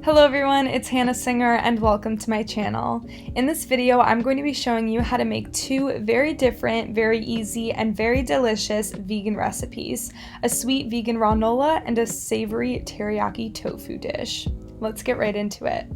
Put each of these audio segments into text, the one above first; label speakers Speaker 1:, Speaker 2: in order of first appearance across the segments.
Speaker 1: Hello everyone, it's Hannah Singer and welcome to my channel. In this video, I'm going to be showing you how to make two very different, very easy, and very delicious vegan recipes. A sweet vegan Rawnola and a savory teriyaki tofu dish. Let's get right into it.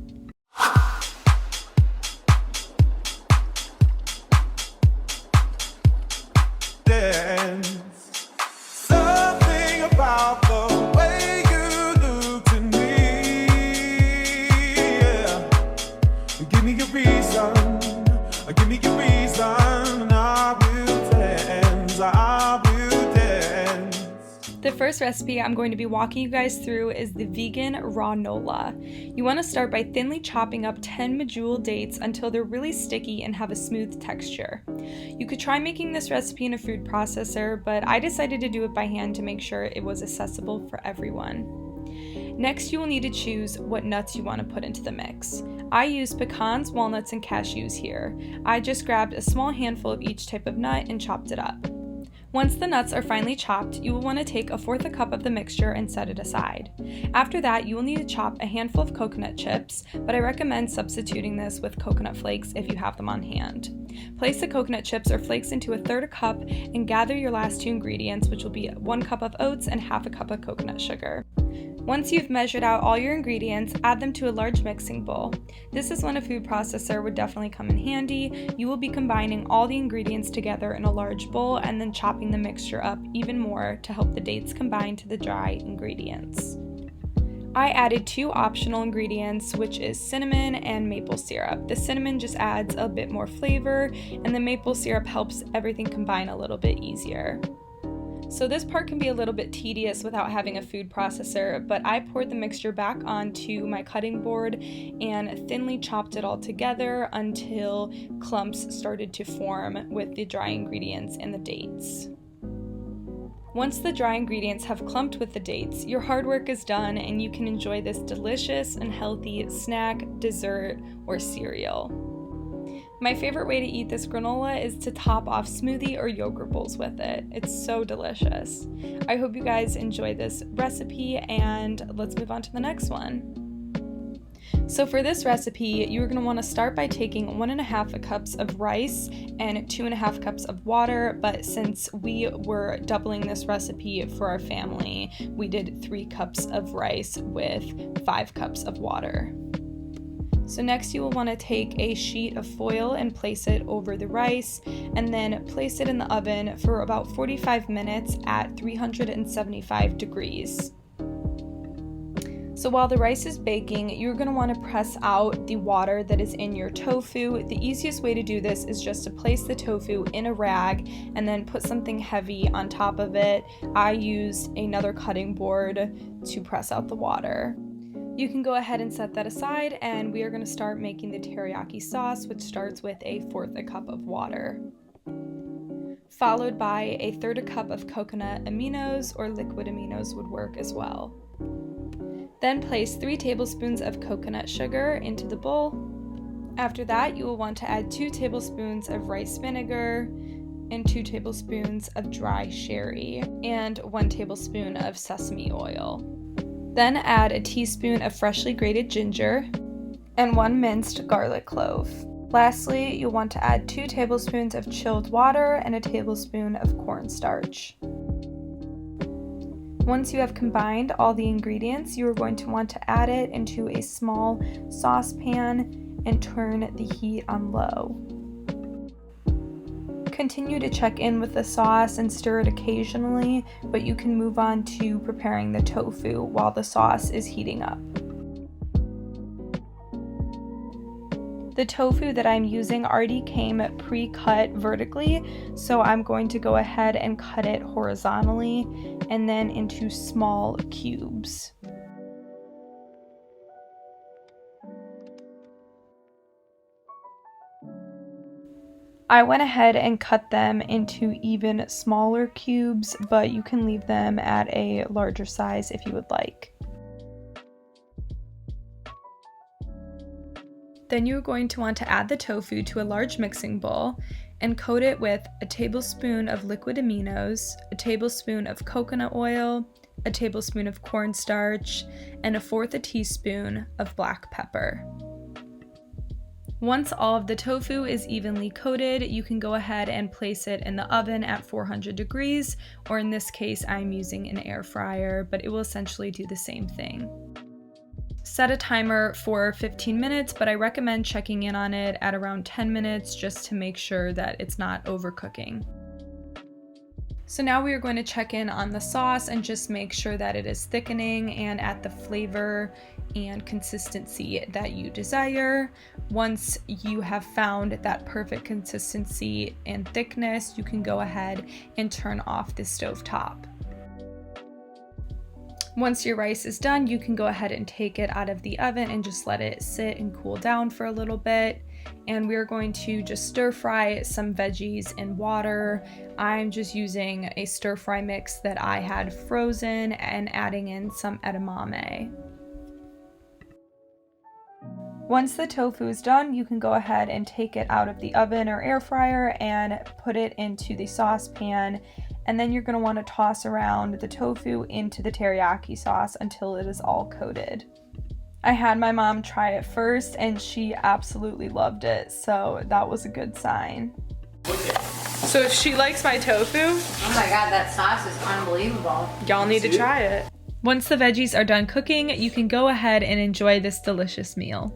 Speaker 1: The first recipe I'm going to be walking you guys through is the vegan Rawnola. You want to start by thinly chopping up 10 medjool dates until they're really sticky and have a smooth texture. You could try making this recipe in a food processor, but I decided to do it by hand to make sure it was accessible for everyone. Next, you will need to choose what nuts you want to put into the mix. I use pecans, walnuts, and cashews here. I just grabbed a small handful of each type of nut and chopped it up. Once the nuts are finely chopped, you will want to take 1/4 cup of the mixture and set it aside. After that, you will need to chop a handful of coconut chips, but I recommend substituting this with coconut flakes if you have them on hand. Place the coconut chips or flakes into 1/3 cup and gather your last two ingredients, which will be 1 cup of oats and 1/2 cup of coconut sugar. Once you've measured out all your ingredients, add them to a large mixing bowl. This is when a food processor would definitely come in handy. You will be combining all the ingredients together in a large bowl and then chopping the mixture up even more to help the dates combine to the dry ingredients. I added 2 optional ingredients, which is cinnamon and maple syrup. The cinnamon just adds a bit more flavor, and the maple syrup helps everything combine a little bit easier. So this part can be a little bit tedious without having a food processor, but I poured the mixture back onto my cutting board and thinly chopped it all together until clumps started to form with the dry ingredients and the dates. Once the dry ingredients have clumped with the dates, your hard work is done and you can enjoy this delicious and healthy snack, dessert, or cereal. My favorite way to eat this granola is to top off smoothie or yogurt bowls with it. It's so delicious. I hope you guys enjoy this recipe, and let's move on to the next one. So for this recipe, you're going to want to start by taking 1.5 cups of rice and 2.5 cups of water, but since we were doubling this recipe for our family, we did 3 cups of rice with 5 cups of water. So next you will want to take a sheet of foil and place it over the rice, and then place it in the oven for about 45 minutes at 375 degrees. So while the rice is baking, you're going to want to press out the water that is in your tofu. The easiest way to do this is just to place the tofu in a rag and then put something heavy on top of it. I used another cutting board to press out the water. You can go ahead and set that aside, and we are going to start making the teriyaki sauce, which starts with 1/4 cup of water, followed by 1/3 cup of coconut aminos, or liquid aminos would work as well. Then place 3 tablespoons of coconut sugar into the bowl. After that, you will want to add 2 tablespoons of rice vinegar and 2 tablespoons of dry sherry and 1 tablespoon of sesame oil. Then add a teaspoon of freshly grated ginger and 1 minced garlic clove. Lastly, you'll want to add 2 tablespoons of chilled water and a tablespoon of cornstarch. Once you have combined all the ingredients, you are going to want to add it into a small saucepan and turn the heat on low. Continue to check in with the sauce and stir it occasionally, but you can move on to preparing the tofu while the sauce is heating up. The tofu that I'm using already came pre-cut vertically, so I'm going to go ahead and cut it horizontally and then into small cubes. I went ahead and cut them into even smaller cubes, but you can leave them at a larger size if you would like. Then you're going to want to add the tofu to a large mixing bowl and coat it with a tablespoon of liquid aminos, a tablespoon of coconut oil, a tablespoon of cornstarch, and 1/4 teaspoon of black pepper. Once all of the tofu is evenly coated, you can go ahead and place it in the oven at 400 degrees, or in this case, I'm using an air fryer, but it will essentially do the same thing. Set a timer for 15 minutes, but I recommend checking in on it at around 10 minutes just to make sure that it's not overcooking. So now we are going to check in on the sauce and just make sure that it is thickening and at the flavor and consistency that you desire. Once you have found that perfect consistency and thickness, you can go ahead and turn off the stovetop. Once your rice is done, you can go ahead and take it out of the oven and just let it sit and cool down for a little bit. And we're going to just stir fry some veggies in water. I'm just using a stir fry mix that I had frozen and adding in some edamame. Once the tofu is done, you can go ahead and take it out of the oven or air fryer and put it into the saucepan. And then you're going to want to toss around the tofu into the teriyaki sauce until it is all coated. I had my mom try it first and she absolutely loved it, so that was a good sign. So if she likes my tofu,
Speaker 2: oh my god, that sauce is unbelievable.
Speaker 1: Y'all need to try it. Once the veggies are done cooking, you can go ahead and enjoy this delicious meal.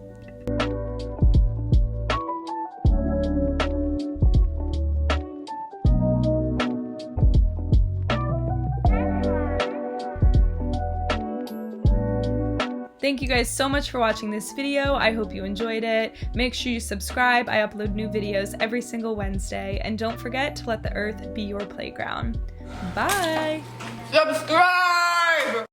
Speaker 1: Thank you guys so much for watching this video. I hope you enjoyed it. Make sure you subscribe. I upload new videos every single Wednesday. And don't forget to let the earth be your playground. Bye!
Speaker 2: Subscribe!